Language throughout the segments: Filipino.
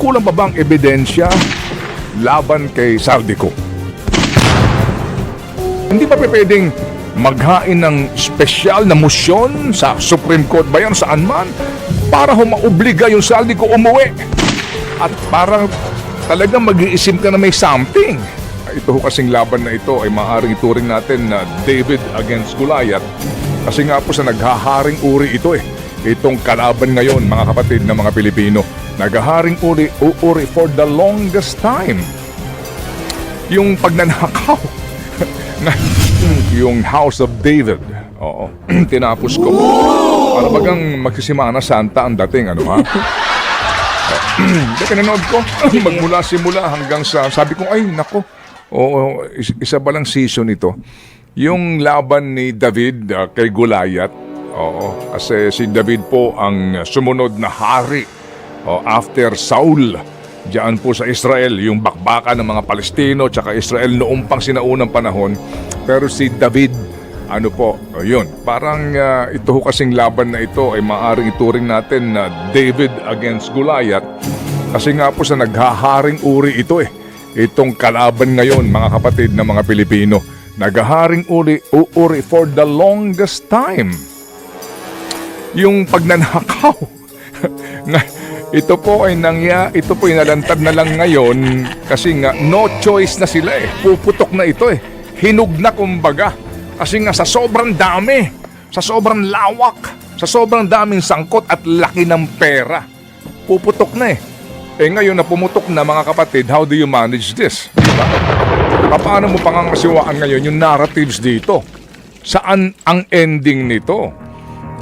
Kulang pa bang ebidensya laban kay Saldico? Hindi ba pwedeng maghain ng espesyal na motion sa Supreme Court ba yan saan man para humaobliga yung Saldico umuwi? At parang talagang mag-iisim ka na may something. Ito ho kasing laban na ito ay maaaring ituring natin na David against Goliath. Kasi nga po sa naghaharing uri ito itong kalaban ngayon mga kapatid na mga Pilipino. Naghaharing uri for the longest time. Yung pagnanakaw na yung House of David. Oo, tinapos ko. Para bagang magsisimana Santa ang dating, ano ha? Pinanood ko, magmula-simula hanggang sa, sabi ko, ay nako, isa ba lang season ito. Yung laban ni David kay Goliath, kasi si David po ang sumunod na hari after Saul. Diyan po sa Israel, yung bakbakan ng mga Palestino tsaka Israel noong pang sinaunang panahon. Pero si David, yun, parang ito ho kasing laban na ito ay maaaring ituring natin na David against Goliath. Kasi nga po sa naghaharing uri ito itong kalaban ngayon mga kapatid na mga Pilipino. Naghaharing uri for the longest time. Yung pagnanakaw na ito po ay nalantad na lang ngayon kasi nga no choice na sila puputok na ito hinug na kumbaga kasi nga sa sobrang dami, sa sobrang lawak, sa sobrang daming sangkot at laki ng pera puputok na ngayon na pumutok na mga kapatid, how do you manage this? Diba? Paano mo pangangasiwaan ngayon yung narratives dito? Saan ang ending nito?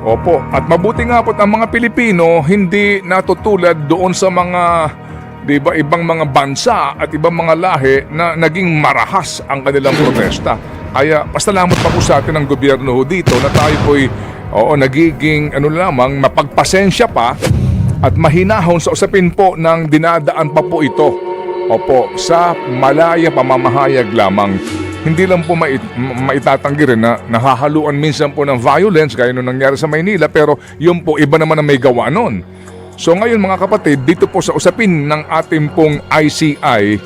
Opo, at mabuti nga po ang mga Pilipino hindi natutulad doon sa mga ibang mga bansa at ibang mga lahi na naging marahas ang kanilang protesta. Kaya pasalamat pa po sa atin ng gobyerno dito na tayo po'y nagiging lamang mapagpasensya pa at mahinahon sa usapin po ng dinadaan pa po ito. Opo, sa malaya pamamahayag lamang. Hindi lang po maitatanggi rin na nahahaluan minsan po ng violence gaya nung nangyari sa Maynila pero yun po iba naman ang may gawa nun. So ngayon mga kapatid, dito po sa usapin ng ating pong ICI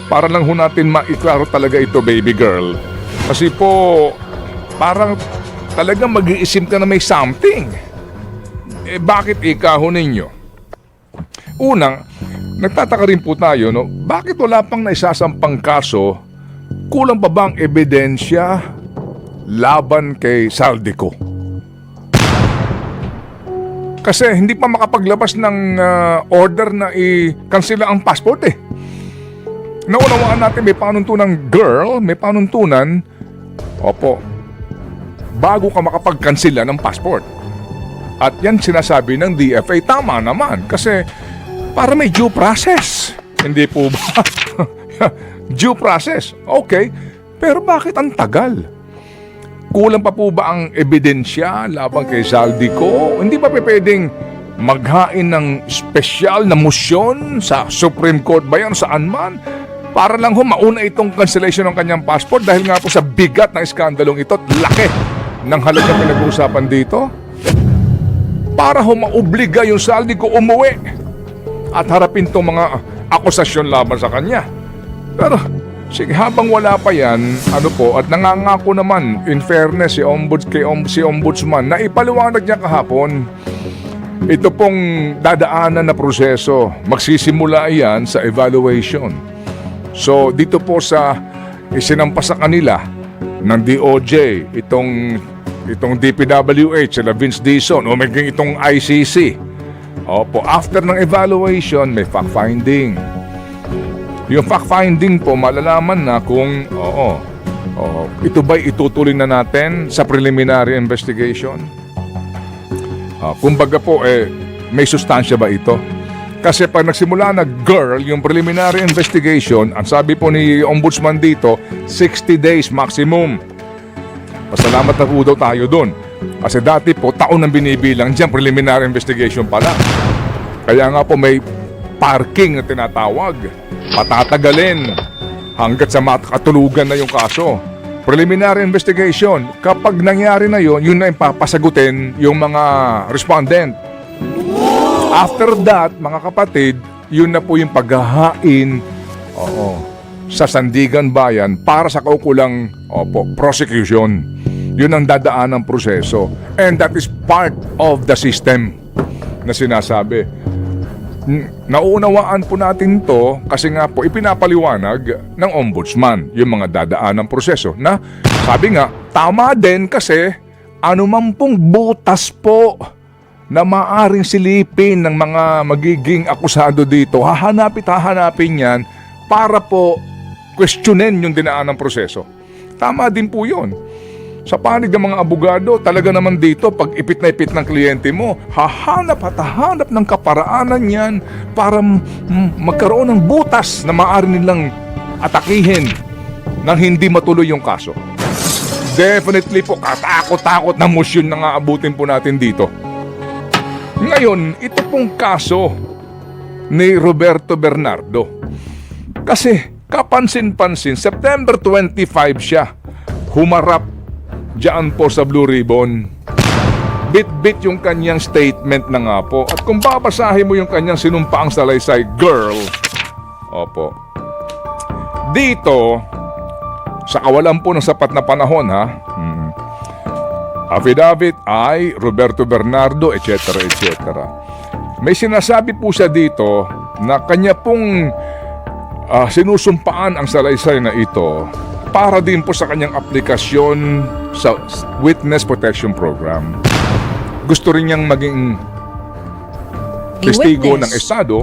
para lang ho natin maiklaro talaga ito baby girl. Kasi po parang talagang mag-iisim ka na may something. Bakit ikaho ninyo? Unang, nagtataka rin po tayo, bakit wala pang naisasampang kaso? Kulang pa bang ebidensya laban kay Saldico? Kasi hindi pa makapaglabas ng order na i-cancela ang passport Naunawaan natin may panuntunang girl, may panuntunan, bago ka makapag-cancela ng passport. At yan sinasabi ng DFA, tama naman, kasi para may due process. Hindi po ba? Due process, okay. Pero bakit ang tagal? Kulang pa po ba ang ebidensya laban kay Saldico? Hindi ba pwedeng maghain ng espesyal na motion sa Supreme Court ba yan saan man? Para lang mauna itong cancellation ng kanyang passport dahil nga po sa bigat ng iskandalong ito at laki ng halagang pinag-uusapan dito? Para maobliga yung Saldico umuwi at harapin itong mga akusasyon laban sa kanya. Pero sige, habang wala pa yan, at nangangako naman, in fairness, si Ombudsman, na ipaliwanag niya kahapon, ito pong dadaanan na proseso, magsisimula yan sa evaluation. So, dito po sa isinampas sa kanila ng DOJ, itong DPWH, sila Vince Dizon, o maging itong ICC. After ng evaluation, may fact-finding. Yung fact-finding po, malalaman na kung ito ba'y itutuloy na natin sa preliminary investigation? Kumbaga po, may sustansya ba ito? Kasi pag nagsimula na girl, yung preliminary investigation, ang sabi po ni Ombudsman dito, 60 days maximum. Pasalamat na po daw tayo doon. Kasi dati po, taon ang binibilang dyan, preliminary investigation pala. Kaya nga po may parking na tinatawag. Patatagalin hanggat sa makatulugan na yung kaso. Preliminary investigation, kapag nangyari na yun na yung papasagutin yung mga respondent. After that, mga kapatid, yun na po yung paghahain sa Sandigan Bayan para sa kaukulang prosecution. Yun ang dadaan ng proseso. And that is part of the system na sinasabi. Nauunawaan po natin to kasi nga po ipinapaliwanag ng ombudsman yung mga dadaan ng proseso na sabi nga, tama din kasi anuman pong butas po na maaring silipin ng mga magiging akusado dito, hahanapin yan para po questionin yung dinaan ng proseso. Tama din po yun. Sa panig ng mga abogado, talaga naman dito, pag ipit na ipit ng kliyente mo, hahanap at hahanap ng kaparaanan yan para magkaroon ng butas na maaari nilang atakihin nang hindi matuloy yung kaso. Definitely po, katakot-takot na motion na nga abutin po natin dito. Ngayon, ito pong kaso ni Roberto Bernardo. Kasi, kapansin-pansin, September 25 siya humarap diyan po sa Blue Ribbon. Bit-bit yung kanyang statement na nga po. At kung babasahin mo yung kanyang sinumpaang salaysay, girl, dito, sa kawalan po ng sapat na panahon, affidavit ay Roberto Bernardo, etc., etc. May sinasabi po siya dito na kanya pong sinusumpaan ang salaysay na ito para din po sa kanyang aplikasyon sa Witness Protection Program. Gusto rin niyang maging testigo ng Estado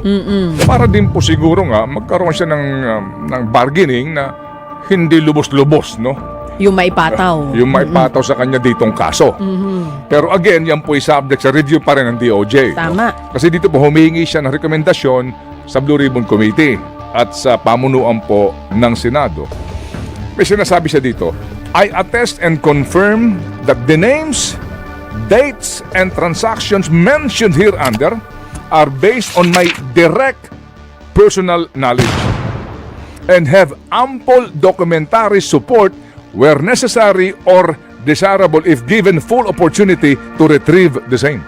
para din po siguro nga magkaroon siya ng bargaining na hindi lubos-lubos, no? Yung maipataw. Yung maipataw sa kanya ditong kaso. Pero again, yan po ay subject sa review pa rin ng DOJ. Tama. No? Kasi dito po humingi siya ng rekomendasyon sa Blue Ribbon Committee at sa pamunuan po ng Senado. May sinasabi siya dito, I attest and confirm that the names, dates, and transactions mentioned hereunder are based on my direct personal knowledge and have ample documentary support where necessary or desirable if given full opportunity to retrieve the same.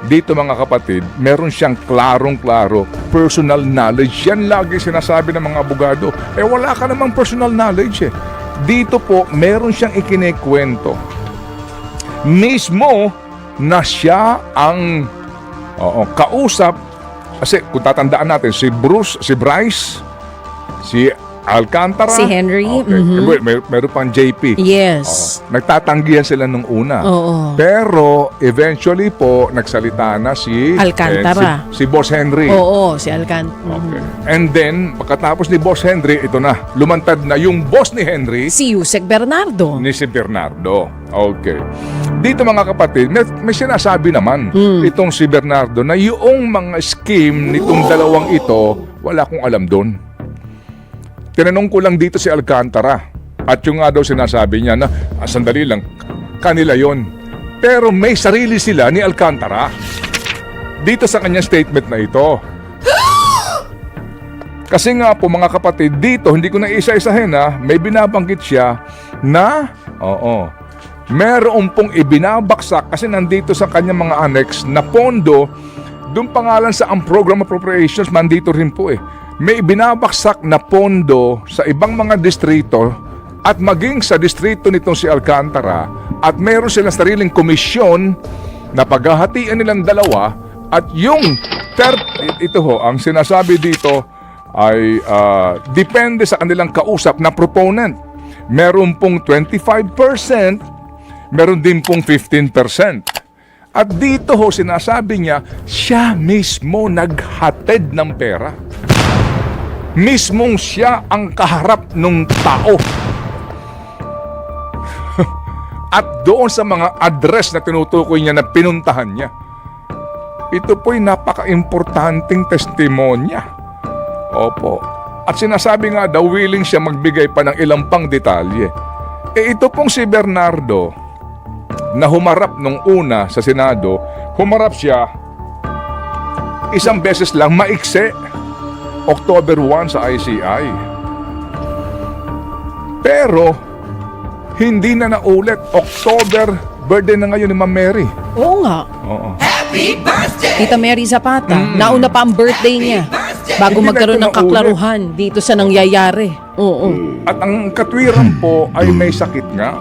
Dito mga kapatid, meron siyang klarong-klaro personal knowledge. Yan lagi sinasabi ng mga abogado. Wala ka namang personal knowledge eh. Dito po, meron siyang ikinikwento. Mismo na siya ang kausap. Kasi kung tatandaan natin, si Bryce, si Alcantara, si Henry. Okay. Meron pang JP. Yes. Nagtatanggihan sila nung una. Oo. Pero eventually po nagsalita na si Alcantara. Si Boss Henry. Oo, si Alcantara. Okay. And then pagkatapos ni Boss Henry, ito na, lumantad na yung boss ni Henry, Si Yusek Bernardo. ni si Bernardo. Okay. Dito mga kapatid, may sinasabi naman itong si Bernardo na yung mga scheme nitong dalawang ito, wala akong alam doon. Tinanong ko lang dito si Alcantara at yung nga daw sinasabi niya na sandali lang, kanila yon. Pero may sarili sila ni Alcantara dito sa kanyang statement na ito. Kasi nga po mga kapatid, dito hindi ko na isa-isahin may binabanggit siya na meron pong ibinabaksak kasi nandito sa kanyang mga annex na pondo, doon pangalan sa ang program appropriations, nandito rin po may binabaksak na pondo sa ibang mga distrito at maging sa distrito nitong si Alcantara at meron silang sariling komisyon na paghahatian nilang dalawa at yung ang sinasabi dito ay depende sa kanilang kausap na proponent. Meron pong 25%, meron din pong 15%. At dito sinasabi niya, siya mismo naghatid ng pera. Mismong siya ang kaharap ng tao. At doon sa mga address na tinutukoy niya na pinuntahan niya, ito po'y napaka-importanting testimonya. Opo. At sinasabi nga daw, willing siya magbigay pa ng ilang pang detalye. Ito pong si Bernardo, na humarap nung una sa Senado, humarap siya isang beses lang, maikse. October 1 sa ICI. Pero, hindi na naulit. October, birthday na ngayon ni Ma'am Mary. Oo nga. Oo. Tita Mary Zapata, nauna pa ang birthday niya bago Hindi na magkaroon ito ng kaklaruhan dito sa nangyayari. Oo. At ang katwiran po ay may sakit nga.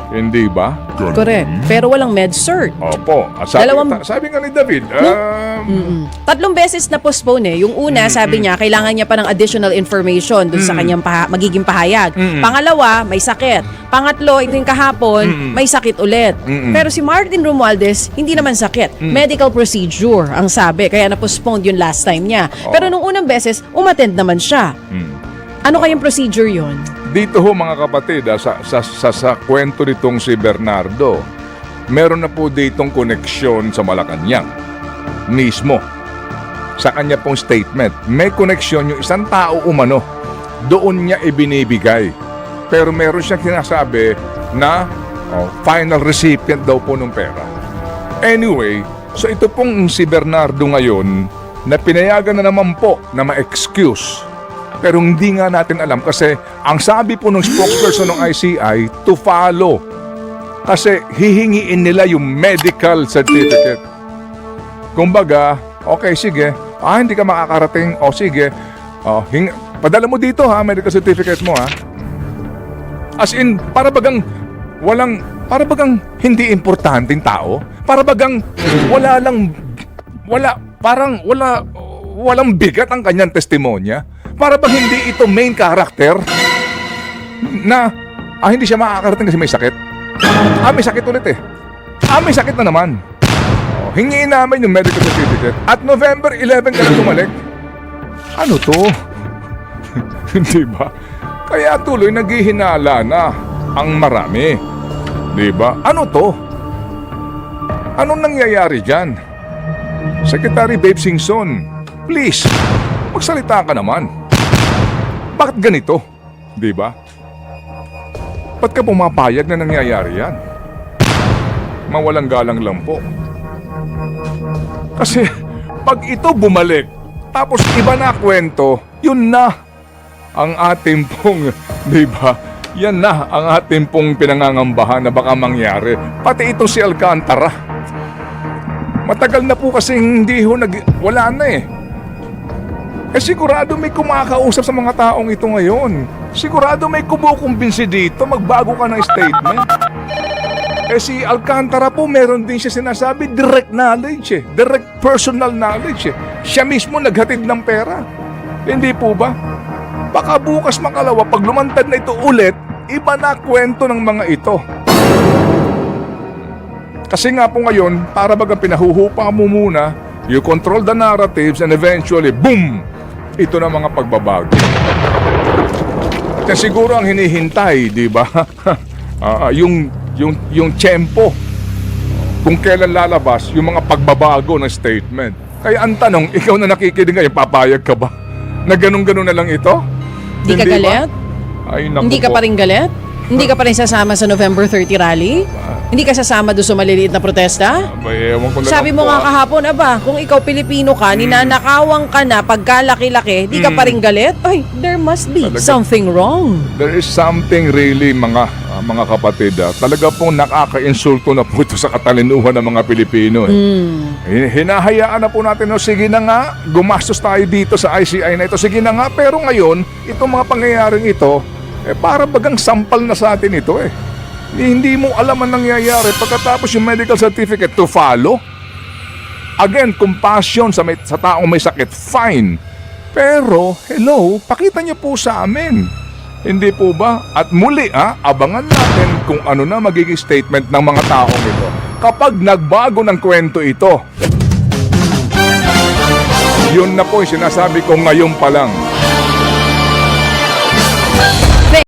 Hindi ba? Correct. Pero walang med cert. Opo. At sabi, Dalawang- sabi nga ni David, 3 beses na postpone eh. Yung una, sabi niya, kailangan niya pa ng additional information dun sa kanyang magiging pahayag. Pangalawa, may sakit. Pangatlo, ito yung kahapon, may sakit ulit. Pero si Martin Romualdez, hindi naman sakit. Medical procedure, ang sabi. Kaya na-postpone yun last time niya. Pero nung unang beses, umattend naman siya. Ano kayang procedure yun? dito ho mga kapatid, sa kwento nitong si Bernardo, meron na po ditong koneksyon sa Malacanang mismo. Sa kanya pong statement, may koneksyon yung isang tao umano. Doon niya ibinibigay. Pero meron siyang sinasabi na final recipient daw po ng pera. Anyway, so ito pong si Bernardo ngayon na pinayagan na naman po na ma-excuse. Pero hindi nga natin alam kasi ang sabi po ng spokesperson ng ICI to follow. Kasi hihingiin nila yung medical certificate. Kumbaga, okay sige, hindi ka makakarating, sige, padala mo dito ha, medical certificate mo ha. As in, para bagang hindi importanteng tao, para bagang walang bigat ang kanyang testimonya, para bang hindi ito main character na hindi siya makakarating kasi may sakit. May sakit ulit eh. May sakit na naman. Hingiin namin yung medical certificate at November 11 ka na tumalik. Ano to? Di ba? Kaya tuloy naghihinala na ang marami. Di ba? Ano to? Anong nangyayari dyan? Secretary Babe Singson, please, magsalita ka naman. Bakit ganito? Di ba? Ba't ka pumapayag na nangyayari yan? Mawalang galang lang po. Kasi pag ito bumalik, tapos iba na kwento, yun na ang ating pong, di ba? Yan na ang ating pong pinangangambahan na baka mangyari. Pati ito si Alcantara. Matagal na po kasi hindi wala na eh. Sigurado may kumakausap sa mga taong ito ngayon. Sigurado may kumukumbinsi dito, magbago ka ng statement. Si Alcantara po, meron din siya sinasabi, direct knowledge direct personal knowledge Siya mismo naghatid ng pera. Hindi po ba? Baka bukas makalawa, pag lumantad na ito ulit, iba na kwento ng mga ito. Kasi nga po ngayon, para baga pinahuhupa mo muna, you control the narratives and eventually, boom! Ito na mga pagbabago. At siguro ang hinihintay, di ba? Yung tiyempo kung kailan lalabas yung mga pagbabago ng statement. Kaya ang tanong, ikaw na nakikinig ngayon, papayag ka ba? Na ganun-ganun na lang ito? Hindi ka ba? galit? Ay, naku Hindi ka po. pa rin galit? Hindi ka pa rin sasama sa November 30 rally? Hindi ka sasama doon sa maliliit na protesta? Ewan ko na Sabi lang mo po, nga kahapon, kung ikaw Pilipino ka, ninanakawang ka na pagkalaki-laki, di ka pa rin galit? Ay, there must be Talaga. something wrong. There is something really, mga kapatid. Talaga pong nakaka-insulto na po ito sa katalinuhan ng mga Pilipino. Hinahayaan na po natin, sige na nga, gumastos tayo dito sa ICI na ito. Sige na nga, pero ngayon, itong mga pangyayaring ito, para bagang sampal na sa atin ito Hindi mo alam ang nangyayari pagkatapos yung medical certificate to follow. Again, compassion sa taong may sakit, fine. Pero, hello, pakita niyo po sa amin. Hindi po ba? At muli, abangan natin kung ano na magiging statement ng mga taong ito. Kapag nagbago ng kwento ito, yun na po yung sinasabi ko ngayon pa lang.